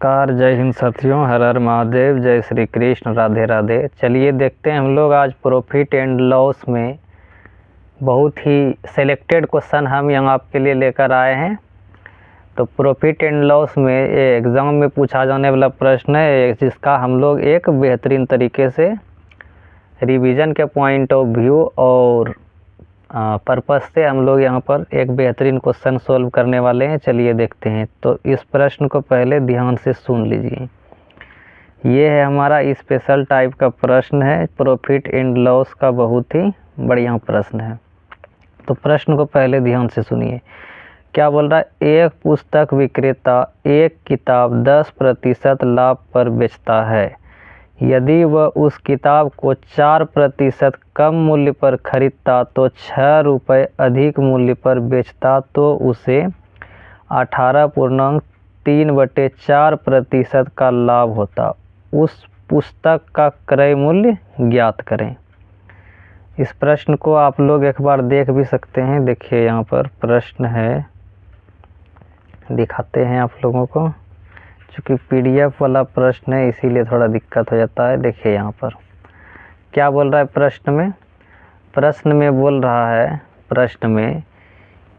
Car जय हिंद साथियों, हर हर महादेव, जय श्री कृष्ण, राधे राधे। चलिए देखते हैं हम लोग आज प्रॉफिट एंड लॉस में बहुत ही सेलेक्टेड क्वेश्चन हम यहाँ आपके लिए लेकर आए हैं। तो प्रॉफिट एंड लॉस में ये एग्ज़ाम में पूछा जाने वाला प्रश्न है, जिसका हम लोग एक बेहतरीन तरीके से रिवीजन के पॉइंट ऑफ व्यू और पर्पस से हम लोग यहाँ पर एक बेहतरीन क्वेश्चन सॉल्व करने वाले हैं। चलिए देखते हैं। तो इस प्रश्न को पहले ध्यान से सुन लीजिए। ये है हमारा स्पेशल टाइप का प्रश्न है, प्रॉफिट एंड लॉस का बहुत ही बढ़िया प्रश्न है। तो प्रश्न को पहले ध्यान से सुनिए। क्या बोल रहा है? एक पुस्तक विक्रेता एक किताब 10% लाभ पर बेचता है। यदि वह उस किताब को 4% कम मूल्य पर खरीदता तो 6 रुपये अधिक मूल्य पर बेचता तो उसे 18.3/4% का लाभ होता। उस पुस्तक का क्रय मूल्य ज्ञात करें। इस प्रश्न को आप लोग एक बार देख भी सकते हैं। देखिए यहाँ पर प्रश्न है, दिखाते हैं आप लोगों को। चूँकि PDF वाला प्रश्न है इसीलिए थोड़ा दिक्कत हो जाता है। देखिए यहाँ पर क्या बोल रहा है प्रश्न में बोल रहा है प्रश्न में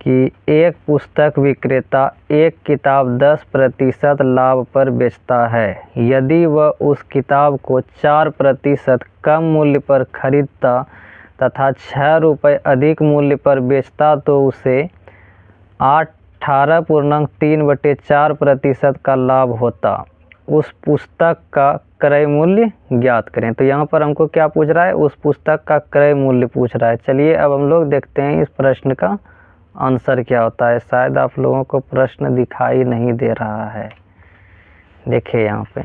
कि एक पुस्तक विक्रेता एक किताब 10% लाभ पर बेचता है। यदि वह उस किताब को 4% कम मूल्य पर खरीदता तथा 6 रुपये अधिक मूल्य पर बेचता तो उसे 18.3/4% का लाभ होता। उस पुस्तक का क्रय मूल्य ज्ञात करें। तो यहाँ पर हमको क्या पूछ रहा है? उस पुस्तक का क्रय मूल्य पूछ रहा है। चलिए अब हम लोग देखते हैं इस प्रश्न का आंसर क्या होता है। शायद आप लोगों को प्रश्न दिखाई नहीं दे रहा है। देखिए यहाँ पे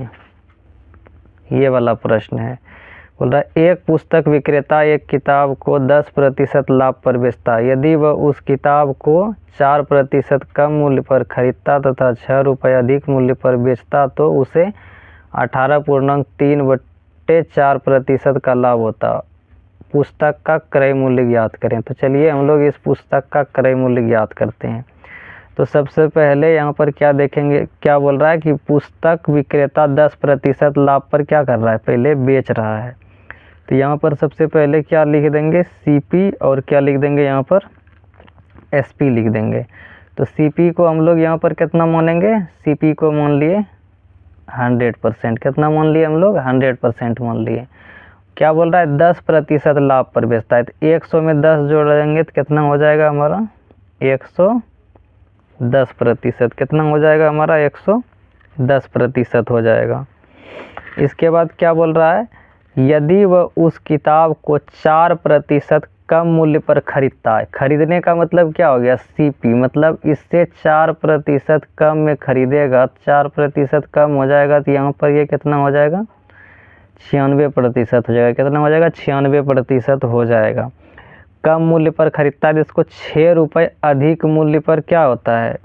ये वाला प्रश्न है, बोल रहा है एक पुस्तक विक्रेता एक किताब को 10% लाभ पर बेचता है। यदि वह उस किताब को 4% कम मूल्य पर खरीदता तथा 6 रुपये अधिक मूल्य पर बेचता तो उसे 18.3/4% का लाभ होता। पुस्तक का क्रय मूल्य ज्ञात करें। तो चलिए हम लोग इस पुस्तक का क्रय मूल्य ज्ञात करते हैं। तो सबसे पहले यहाँ पर क्या देखेंगे, क्या बोल रहा है कि पुस्तक विक्रेता 10% लाभ पर क्या कर रहा है? पहले बेच रहा है। तो यहाँ पर सबसे पहले क्या लिख देंगे? CP और क्या लिख देंगे? यहाँ पर SP लिख देंगे। तो CP को हम लोग यहाँ पर कितना मानेंगे? CP को मान लिए 100%। कितना मान लिए हम लोग? 100% मान लिए। क्या बोल रहा है? 10% लाभ पर बेचता है। तो 100 में 10 जोड़ देंगे तो कितना हो जाएगा हमारा? 110%। कितना हो जाएगा हमारा? 110% हो जाएगा। इसके बाद क्या बोल रहा है? यदि वह उस किताब को 4% कम मूल्य पर खरीदता है। खरीदने का मतलब क्या हो गया? CP, मतलब इससे 4% कम में खरीदेगा। 4% कम हो जाएगा तो यहाँ पर ये कितना हो जाएगा? 96% हो जाएगा। कितना हो जाएगा? 96% हो जाएगा। कम मूल्य पर खरीदता है जिसको 6 रुपये अधिक मूल्य पर क्या होता है?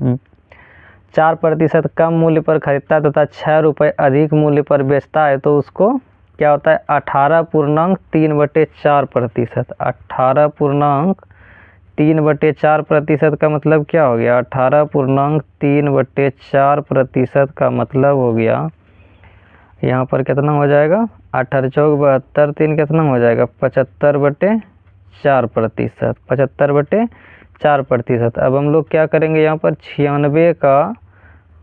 4% कम मूल्य पर खरीदता है तथा 6 रुपये अधिक मूल्य पर बेचता है तो उसको क्या होता है? 18.3/4%। 18.3/4% का मतलब क्या हो गया? 18.3/4% का मतलब हो गया यहाँ पर कितना हो जाएगा? 8 चौक 72, 3 कितना हो जाएगा? 75/4%। 75/4%। अब हम लोग क्या करेंगे? यहाँ पर 96 का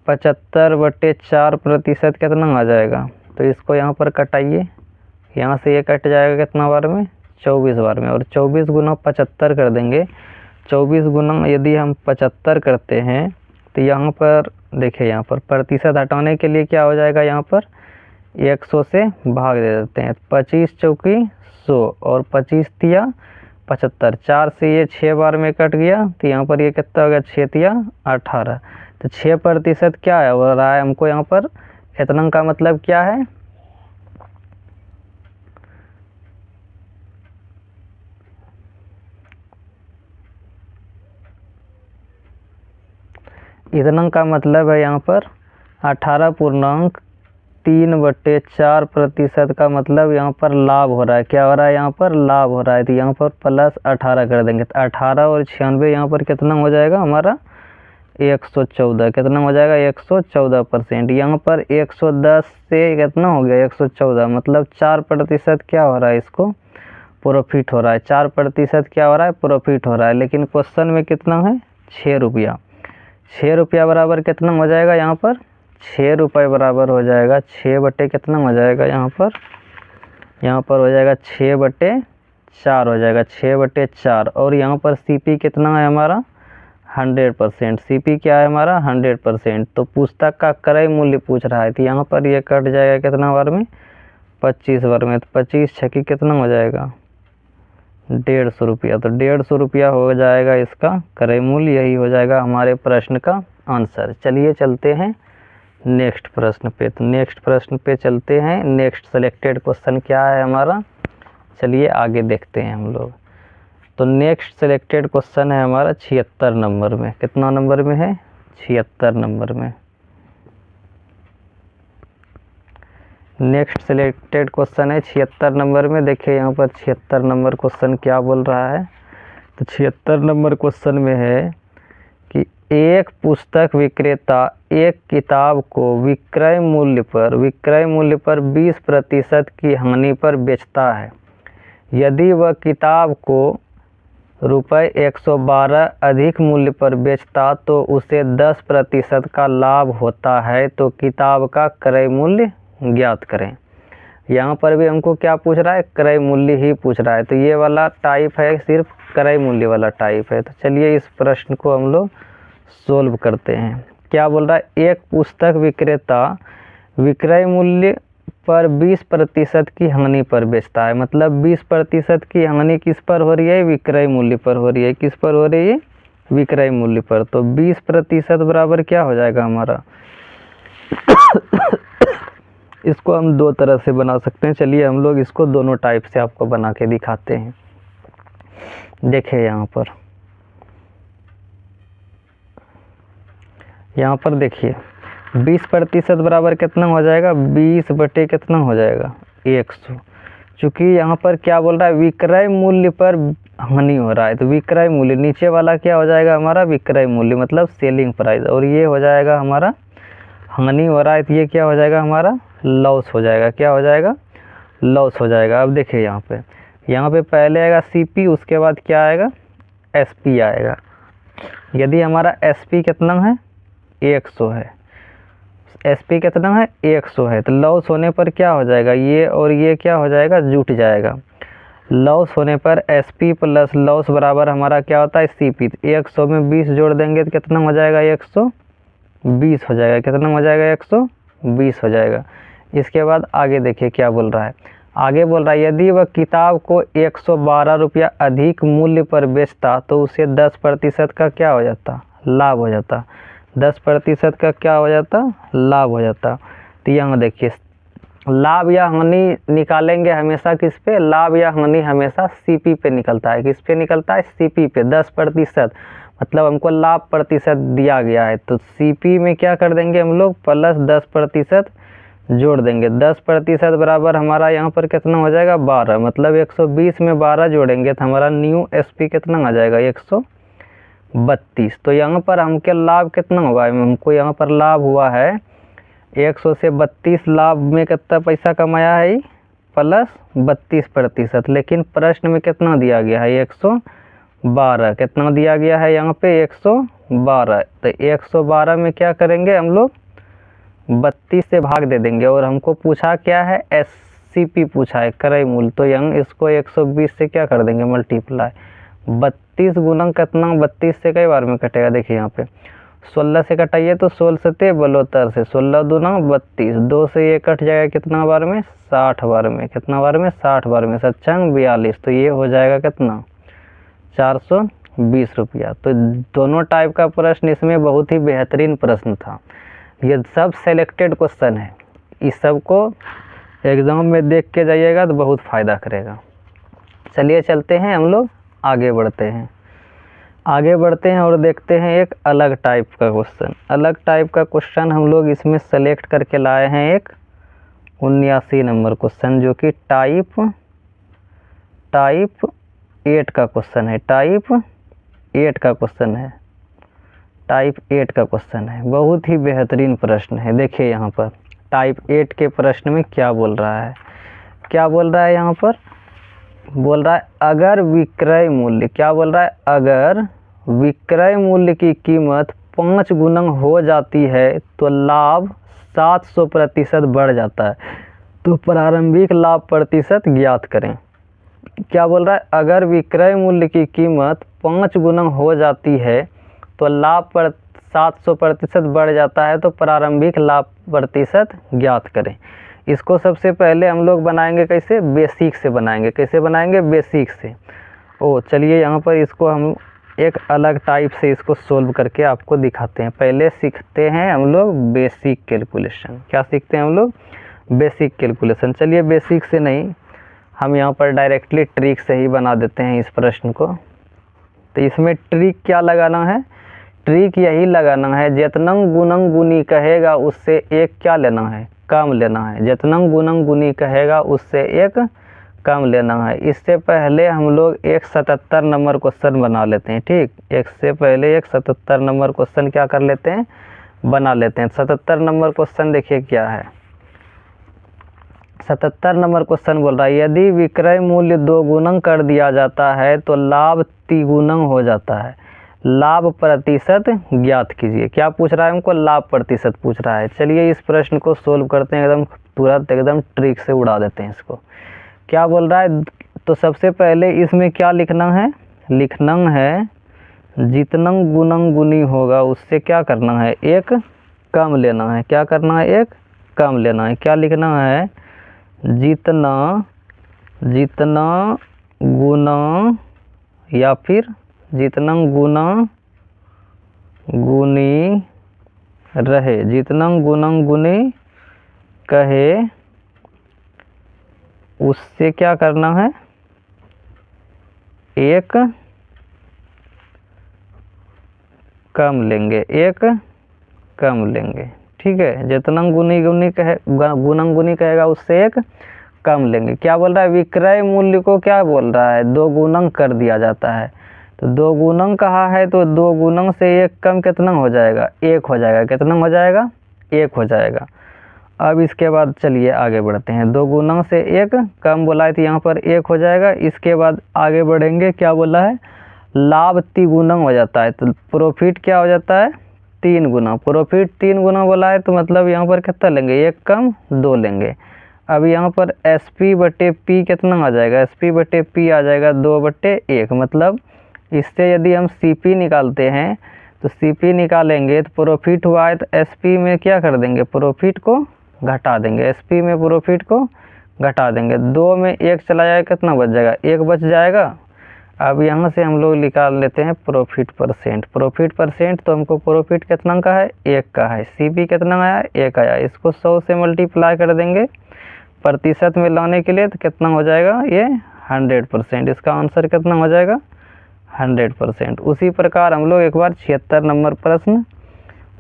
75/4% कितना आ जाएगा? तो इसको यहाँ पर कटाइए। यहाँ से ये कट जाएगा कितना बार में? 24 बार में। और 24 गुना 75 कर देंगे। 24 गुना यदि हम 75 करते हैं तो यहाँ पर देखिए, यहाँ पर प्रतिशत हटाने के लिए क्या हो जाएगा? यहाँ पर 100 से भाग दे देते हैं। 25 चौकी 100 और 25 तिया 75। 4 से ये 6 बार में कट गया तो यहाँ पर ये कितना हो गया? 6 तिया 18। तो 6% क्या है हो रहा है हमको यहाँ पर? इतना का मतलब क्या है? इतना का मतलब है यहाँ पर 18.3/4% का मतलब यहाँ पर लाभ हो रहा है। क्या हो रहा है? यहाँ पर लाभ हो रहा है। तो यहाँ पर +18 कर देंगे। तो 18 और 96 यहाँ पर कितना हो जाएगा हमारा? 114 कितना हो जाएगा 114%। यहाँ पर 110 से कितना हो गया 114, मतलब 4% क्या हो रहा है, इसको प्रॉफिट हो रहा है। 4% क्या हो रहा है, प्रॉफिट हो रहा है। लेकिन क्वेश्चन में कितना है 6 रुपया। 6 रुपया बराबर कितना हो जाएगा यहाँ पर, 6 रुपये बराबर हो जाएगा 6 बटे कितना हो जाएगा यहाँ पर हो जाएगा 6/4 हो जाएगा 6/4। और यहाँ पर CP कितना है हमारा 100%। CP क्या है हमारा 100%। तो पुस्तक का क्रय मूल्य पूछ रहा है, तो यहाँ पर ये कट जाएगा कितना बार में 25 बार में। तो 25 छक्की कितना हो जाएगा 150 रुपया। तो 150 रुपया हो जाएगा इसका क्रय मूल्य। यही हो जाएगा हमारे प्रश्न का आंसर। चलिए चलते हैं नेक्स्ट प्रश्न पे। तो नेक्स्ट प्रश्न पे चलते हैं। नेक्स्ट सेलेक्टेड क्वेश्चन क्या है हमारा, चलिए आगे देखते हैं हम लोग। तो नेक्स्ट सेलेक्टेड क्वेश्चन है हमारा 76 नंबर में। कितना नंबर में है 76 नंबर में। नेक्स्ट सेलेक्टेड क्वेश्चन है 76 नंबर में। देखिए यहाँ पर 76 नंबर क्वेश्चन क्या बोल रहा है। तो 76 नंबर क्वेश्चन में है कि एक पुस्तक विक्रेता एक किताब को विक्रय मूल्य पर 20% की हानि पर बेचता है। यदि वह किताब को रुपये 112 अधिक मूल्य पर बेचता तो उसे 10% का लाभ होता है। तो किताब का क्रय मूल्य ज्ञात करें। यहाँ पर भी हमको क्या पूछ रहा है, क्रय मूल्य ही पूछ रहा है। तो ये वाला टाइप है, सिर्फ क्रय मूल्य वाला टाइप है। तो चलिए इस प्रश्न को हम लोग सोल्व करते हैं। क्या बोल रहा है, एक पुस्तक विक्रेता विक्रय मूल्य पर 20% की हानि पर बेचता है। मतलब 20% की हानि किस पर हो रही है, विक्रय मूल्य पर हो रही है। किस पर हो रही है, विक्रय मूल्य पर। तो 20% बराबर क्या हो जाएगा हमारा इसको हम दो तरह से बना सकते हैं। चलिए हम लोग इसको दोनों टाइप से आपको बना के दिखाते हैं। देखिए यहाँ पर देखिए 20% बराबर कितना हो जाएगा 20 बटे कितना हो जाएगा 100। चूँकि यहाँ पर क्या बोल रहा है, विक्रय मूल्य पर हानि हो रहा है। तो विक्रय मूल्य नीचे वाला क्या हो जाएगा हमारा विक्रय मूल्य, मतलब सेलिंग प्राइस। और ये हो जाएगा हमारा हानि हो रहा है, तो ये क्या हो जाएगा हमारा लॉस हो जाएगा। क्या हो जाएगा, लॉस हो जाएगा। अब देखिए यहाँ पे पहले आएगा CP, उसके बाद क्या आएगा SP आएगा। यदि हमारा SP कितना है 100 है, SP कितना है 100 है, तो लॉस होने पर क्या हो जाएगा, ये और ये क्या हो जाएगा जुट जाएगा। लॉस होने पर SP प्लस लॉस बराबर हमारा क्या होता है CP। 100 में 20 जोड़ देंगे तो कितना हो जाएगा 120 हो जाएगा। कितना हो जाएगा 120 हो जाएगा। इसके बाद आगे देखिए क्या बोल रहा है। आगे बोल रहा है यदि वह किताब को 112 रुपया अधिक मूल्य पर बेचता तो उसे 10% का क्या हो जाता, लाभ हो जाता। 10% का क्या हो जाता, लाभ हो जाता। तो यहाँ देखिए लाभ या हानि निकालेंगे हमेशा किस पे, लाभ या हानि हमेशा CP पे निकलता है। किस पे निकलता है, CP पे। 10% मतलब हमको लाभ प्रतिशत दिया गया है, तो CP में क्या कर देंगे हम लोग प्लस 10% जोड़ देंगे। 10% बराबर हमारा यहाँ पर कितना हो जाएगा 12। मतलब 120 में 12 जोड़ेंगे तो हमारा न्यू SP कितना आ जाएगा 132। तो यहाँ पर हमके लाभ कितना हुआ है, हमको यहाँ पर लाभ हुआ है 100 से 32 लाभ में कितना पैसा कमाया है प्लस 32%। लेकिन प्रश्न में कितना दिया गया है 112। कितना दिया गया है यहाँ पे 112। तो 112 में क्या करेंगे हम लोग 32 से भाग दे देंगे। और हमको पूछा क्या है SCP पूछा है क्रय मूल्य। तो यहाँ इसको 120 से क्या कर देंगे मल्टीप्लाई। 32 गुना कितना 32 से कई बार में कटेगा, देखिए यहाँ पे 16 से कटाइए तो 16 से 72 से 16 दूना 32। 2 से ये कट जाएगा कितना बार में 60 बार में। कितना बार में 60 बार में। 7 42। तो ये हो जाएगा कितना 420 रुपया। तो दोनों टाइप का प्रश्न इसमें बहुत ही बेहतरीन प्रश्न था। ये सब सेलेक्टेड क्वेश्चन है, इस सब को एग्ज़ाम में देख के जाइएगा तो बहुत फ़ायदा करेगा। चलिए चलते हैं हम लोग आगे बढ़ते हैं और देखते हैं एक अलग टाइप का क्वेश्चन। अलग टाइप का क्वेश्चन हम लोग इसमें सेलेक्ट करके लाए हैं एक 79 नंबर क्वेश्चन, जो कि टाइप 8 का क्वेश्चन है। टाइप 8 का क्वेश्चन है। टाइप 8 का क्वेश्चन है, बहुत ही बेहतरीन प्रश्न है। देखिए यहाँ पर टाइप 8 के प्रश्न में क्या बोल रहा है, क्या बोल रहा है यहाँ पर, बोल रहा है अगर विक्रय मूल्य, क्या बोल रहा है, अगर विक्रय मूल्य की कीमत 5 गुना हो जाती है तो लाभ 700% बढ़ जाता है, तो प्रारंभिक लाभ प्रतिशत ज्ञात करें। क्या बोल रहा है, अगर विक्रय मूल्य की कीमत 5 गुना हो जाती है तो लाभ पर 700% बढ़ जाता है, तो प्रारंभिक लाभ प्रतिशत ज्ञात करें। इसको सबसे पहले हम लोग बनाएंगे कैसे, बेसिक से बनाएंगे। कैसे बनाएंगे, बेसिक से। चलिए यहाँ पर इसको हम एक अलग टाइप से इसको सोल्व करके आपको दिखाते हैं। पहले सीखते हैं हम लोग बेसिक कैलकुलेशन। क्या सीखते हैं हम लोग, बेसिक कैलकुलेशन। चलिए बेसिक से नहीं, हम यहाँ पर डायरेक्टली ट्रिक से ही बना देते हैं इस प्रश्न को। तो इसमें ट्रिक क्या लगाना है, ट्रिक यही लगाना है, जितना गुणन गुनी कहेगा उससे एक क्या लेना है, कम लेना है। जितना गुणन गुनी कहेगा उससे एक कम लेना है। इससे पहले हम लोग एक 77 नंबर क्वेश्चन बना लेते हैं। ठीक, एक से पहले एक 77 नंबर क्वेश्चन क्या कर लेते हैं, बना लेते हैं। 77 नंबर क्वेश्चन देखिए क्या है। 77 नंबर क्वेश्चन बोल रहा है यदि विक्रय मूल्य 2 गुना कर दिया जाता है तो लाभ 3 गुना हो जाता है, लाभ प्रतिशत ज्ञात कीजिए। क्या पूछ रहा है हमको, लाभ प्रतिशत पूछ रहा है। चलिए इस प्रश्न को सोल्व करते हैं, एकदम तुरंत एकदम ट्रिक से उड़ा देते हैं इसको। क्या बोल रहा है, तो सबसे पहले इसमें क्या लिखना है, लिखना है जितना गुणन गुनी होगा उससे क्या करना है, एक कम लेना है। क्या करना है, एक कम लेना है। क्या लिखना है, जितना गुना या फिर जितना गुना गुनी रहे, जितना गुना गुनी कहे उससे क्या करना है, एक कम लेंगे, एक कम लेंगे। ठीक है, जितना गुनी कहे, गुणन गुनी कहेगा उससे एक कम लेंगे। क्या बोल रहा है, विक्रय मूल्य को क्या बोल रहा है, 2 गुणन कर दिया जाता है। तो 2 गुणन कहा है तो 2 गुणन से एक कम कितना हो जाएगा, 1 हो जाएगा। कितना हो जाएगा, 1 हो जाएगा। अब इसके बाद चलिए आगे बढ़ते हैं। 2 गुणन से 1 कम बोला है तो यहाँ पर 1 हो जाएगा। इसके बाद आगे बढ़ेंगे, क्या बोला है, लाभ 3 गुना हो जाता है, तो प्रॉफिट क्या हो जाता है, 3 गुना। प्रॉफिट 3 गुना बोला है तो मतलब यहाँ पर कितना लेंगे, 1 कम 2 लेंगे। अब यहाँ पर SP/P कितना आ जाएगा, SP/P आ जाएगा 2/1। मतलब इससे यदि हम CP निकालते हैं तो CP निकालेंगे तो प्रॉफिट हुआ है तो SP में क्या कर देंगे, प्रॉफिट को घटा देंगे। SP में प्रॉफिट को घटा देंगे। 2 में 1 चला जाएगा, कितना बच जाएगा, 1 बच जाएगा। अब यहाँ से हम लोग निकाल लेते हैं प्रॉफिट परसेंट। प्रॉफिट परसेंट तो हमको प्रॉफिट कितना का है, 1 का है। CP कितना आया, 1 आया। इसको 100 से मल्टीप्लाई कर देंगे प्रतिशत में लाने के लिए, तो कितना हो जाएगा, ये 100%। इसका आंसर कितना हो जाएगा, 100%। उसी प्रकार हम लोग एक बार 76 नंबर प्रश्न,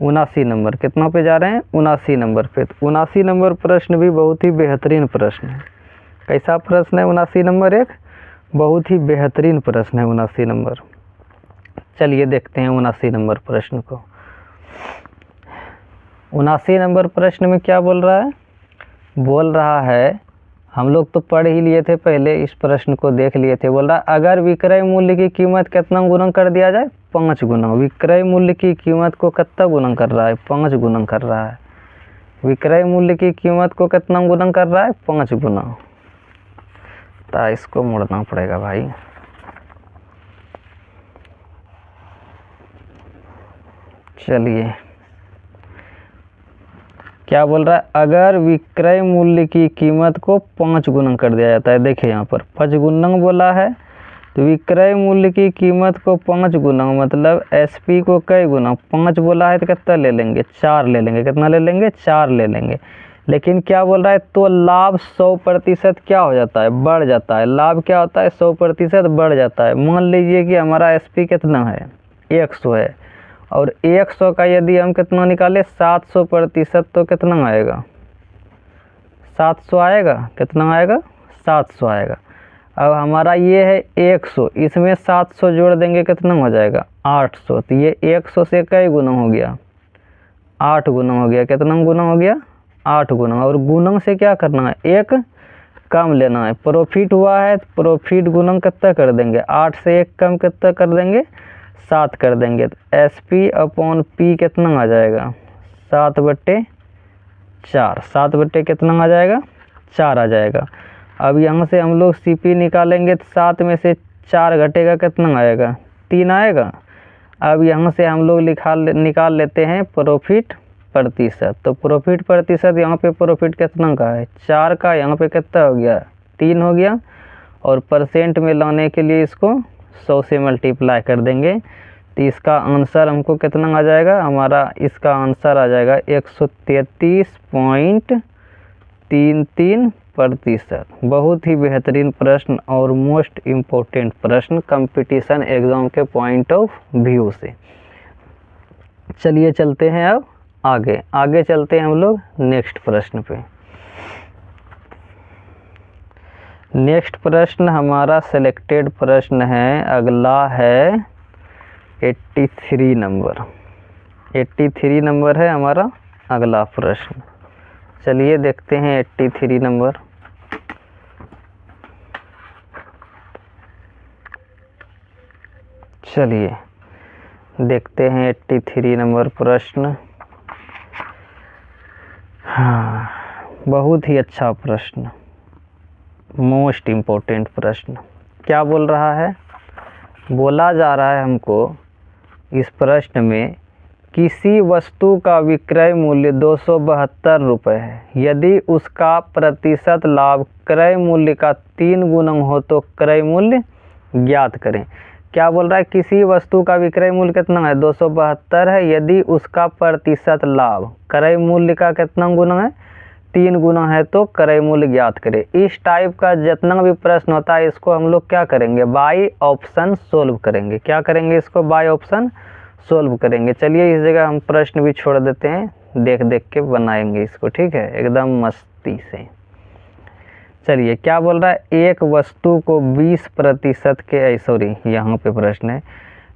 79 नंबर, कितना पे जा रहे हैं, 79 नंबर पे। तो 79 नंबर प्रश्न भी बहुत ही बेहतरीन प्रश्न है। कैसा प्रश्न है 79 नंबर, एक बहुत ही बेहतरीन प्रश्न है 79 नंबर। चलिए देखते हैं 79 नंबर प्रश्न को। 79 नंबर प्रश्न में क्या बोल रहा है, बोल रहा है, हम लोग तो पढ़ ही लिए थे पहले, इस प्रश्न को देख लिए थे। बोल रहा है अगर विक्रय मूल्य की कीमत कितना गुना कर दिया जाए, 5 गुना। विक्रय मूल्य की कीमत को कितना गुना कर रहा है, 5 गुना कर रहा है। विक्रय मूल्य की कीमत को कितना गुना कर रहा है, 5 गुना। तो इसको मोड़ना पड़ेगा भाई। चलिए क्या बोल रहा है, अगर विक्रय मूल्य की कीमत को 5 गुना कर दिया जाता है। देखिए यहाँ पर 5 गुना बोला है, तो विक्रय मूल्य की कीमत को 5 गुना मतलब SP को कई गुना, 5 बोला है तो कितना ले लेंगे, 4 ले लेंगे। कितना ले लेंगे, 4 ले लेंगे। लेकिन क्या बोल रहा है, तो लाभ 100% क्या हो जाता है, बढ़ जाता है। लाभ क्या होता है, 100% बढ़ जाता है। मान लीजिए कि हमारा SP कितना है, 100 है, और 100 का यदि हम कितना निकाले, 700%, तो कितना आएगा, 700 आएगा। कितना आएगा, 700 आएगा। अब हमारा ये है 100, इसमें 700 जोड़ देंगे कितना हो जाएगा 800। तो ये 100 से कई गुना हो गया 8 गुना हो गया। कितना गुना हो गया 8 गुना। और गुणन से क्या करना है एक कम लेना है। प्रॉफिट हुआ है तो प्रॉफिट गुणन कितना कर देंगे 8 से एक कम कितना कर देंगे 7 कर देंगे। तो SP/P कितना आ जाएगा 7/4। 7 कितना आ जाएगा 4 आ जाएगा। अब यहाँ से हम लोग CP निकालेंगे तो 7 में से 4 घटेगा कितना आएगा 3 आएगा। अब यहाँ से हम लोग निकाल लेते हैं प्रॉफिट प्रतिशत। तो प्रॉफिट प्रतिशत यहाँ पे प्रॉफिट कितना का है 4 का, यहाँ पे कितना हो गया 3 हो गया। और परसेंट में लाने के लिए इसको 100 से मल्टीप्लाई कर देंगे। तो इसका आंसर हमको कितना आ जाएगा, हमारा इसका आंसर आ जाएगा 133.33%। बहुत ही बेहतरीन प्रश्न और मोस्ट इम्पोर्टेंट प्रश्न कंपटीशन एग्ज़ाम के पॉइंट ऑफ व्यू से। चलिए चलते हैं अब आगे चलते हैं हम लोग नेक्स्ट प्रश्न पे। नेक्स्ट प्रश्न हमारा सिलेक्टेड प्रश्न है, अगला है 83 नंबर। 83 नंबर है हमारा अगला प्रश्न। चलिए देखते हैं 83 नंबर। चलिए देखते हैं 83 नंबर प्रश्न। हाँ, बहुत ही अच्छा प्रश्न, मोस्ट इम्पोर्टेंट प्रश्न। क्या बोल रहा है, बोला जा रहा है हमको इस प्रश्न में किसी वस्तु का विक्रय मूल्य 272 रुपये है, यदि उसका प्रतिशत लाभ क्रय मूल्य का 3 गुना हो तो क्रय मूल्य ज्ञात करें। क्या बोल रहा है, किसी वस्तु का विक्रय मूल्य कितना है 272 है, यदि उसका प्रतिशत लाभ क्रय मूल्य का कितना गुना है 3 गुना है तो क्रय मूल्य ज्ञात करें। इस टाइप का जितना भी प्रश्न होता है इसको हम लोग क्या करेंगे बाय ऑप्शन सोल्व करेंगे। क्या करेंगे, इसको बाय ऑप्शन सोल्व करेंगे। चलिए इस जगह हम प्रश्न भी छोड़ देते हैं, देख के बनाएंगे इसको, ठीक है, एकदम मस्ती से। चलिए क्या बोल रहा है, एक वस्तु को 20% के सॉरी यहाँ पे प्रश्न है,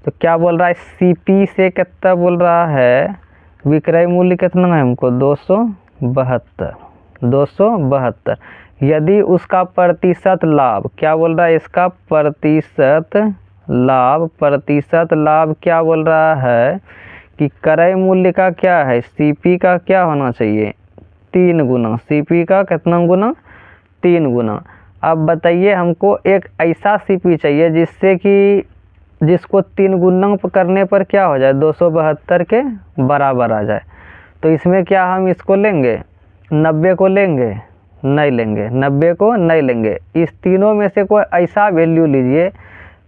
तो क्या बोल रहा है CP से कितना बोल रहा है विक्रय मूल्य कितना है हमको 272। यदि उसका प्रतिशत लाभ, क्या बोल रहा है इसका प्रतिशत लाभ क्या बोल रहा है कि क्रय मूल्य का क्या है CP का क्या होना चाहिए 3 गुना। CP का कितना गुना 3 गुना। अब बताइए हमको एक ऐसा CP चाहिए जिसको 3 गुना करने पर क्या हो जाए 272 के बराबर आ जाए। तो इसमें क्या हम इसको लेंगे 90 को लेंगे, नहीं लेंगे, 90 को नहीं लेंगे। इस तीनों में से कोई ऐसा वैल्यू लीजिए।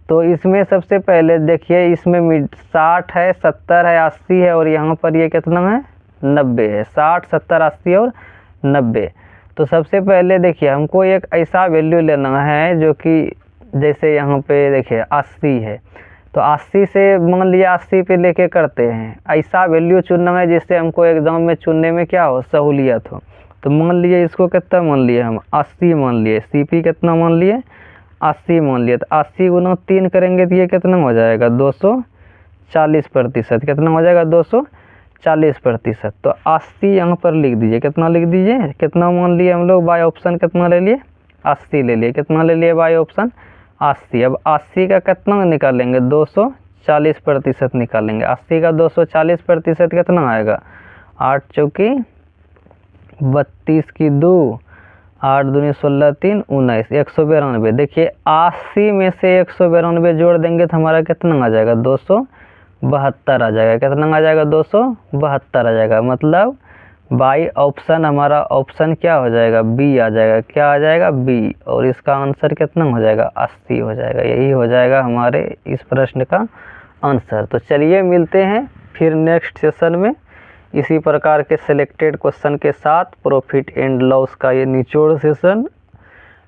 तो इसमें सबसे पहले देखिए, इसमें 60 है, 70 है, 80 है और यहाँ पर ये कितना है 90 है। 60, 70, 80 और 90। तो सबसे पहले देखिए हमको एक ऐसा वैल्यू लेना है जो कि जैसे यहाँ पे देखिए 80 है, तो 80 से मान लिया 80 पे लेके करते हैं। ऐसा वैल्यू चुनना है जिससे हमको एग्जाम में चुनने में क्या हो सहूलियत हो। तो मान लिए इसको कितना मान लिए हम 80 मान लिए, CP कितना मान लिए 80 मान लिए। तो 80 गुना 3 करेंगे तो ये कितना हो जाएगा 240%। कितना हो जाएगा 240%। तो 80 यहाँ पर लिख दीजिए, कितना लिख दीजिए, कितना मान लिए हम लोग बाय ऑप्शन कितना ले लिए 80 ले लिए। कितना ले लिए बाय ऑप्शन 80। अब 80 का कितना निकालेंगे 240% निकालेंगे। 80 का 240% कितना आएगा 8 चौकी 32 की 2, 8 दूनी 16 3 19, 192। देखिए 80 में से 192 जोड़ देंगे तो हमारा कितना आ जाएगा 272 आ जाएगा। कितना आ जाएगा 272 आ जाएगा। मतलब बाई ऑप्शन हमारा ऑप्शन क्या हो जाएगा B आ जाएगा। क्या आ जाएगा B, और इसका आंसर कितना हो जाएगा 80 हो जाएगा। यही हो जाएगा हमारे इस प्रश्न का आंसर। तो चलिए मिलते हैं फिर नेक्स्ट सेशन में इसी प्रकार के सिलेक्टेड क्वेश्चन के साथ। प्रॉफिट एंड लॉस का ये निचोड़ सेशन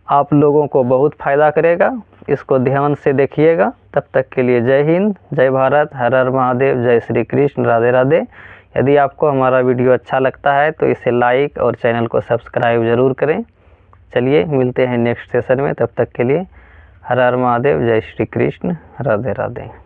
आप लोगों को बहुत फ़ायदा करेगा, इसको ध्यान से देखिएगा। तब तक के लिए जय हिंद, जय भारत, हर हर महादेव, जय श्री कृष्ण, राधे राधे। यदि आपको हमारा वीडियो अच्छा लगता है तो इसे लाइक और चैनल को सब्सक्राइब ज़रूर करें। चलिए मिलते हैं नेक्स्ट सेशन में, तब तक के लिए हर हर महादेव, जय श्री कृष्ण, राधे राधे।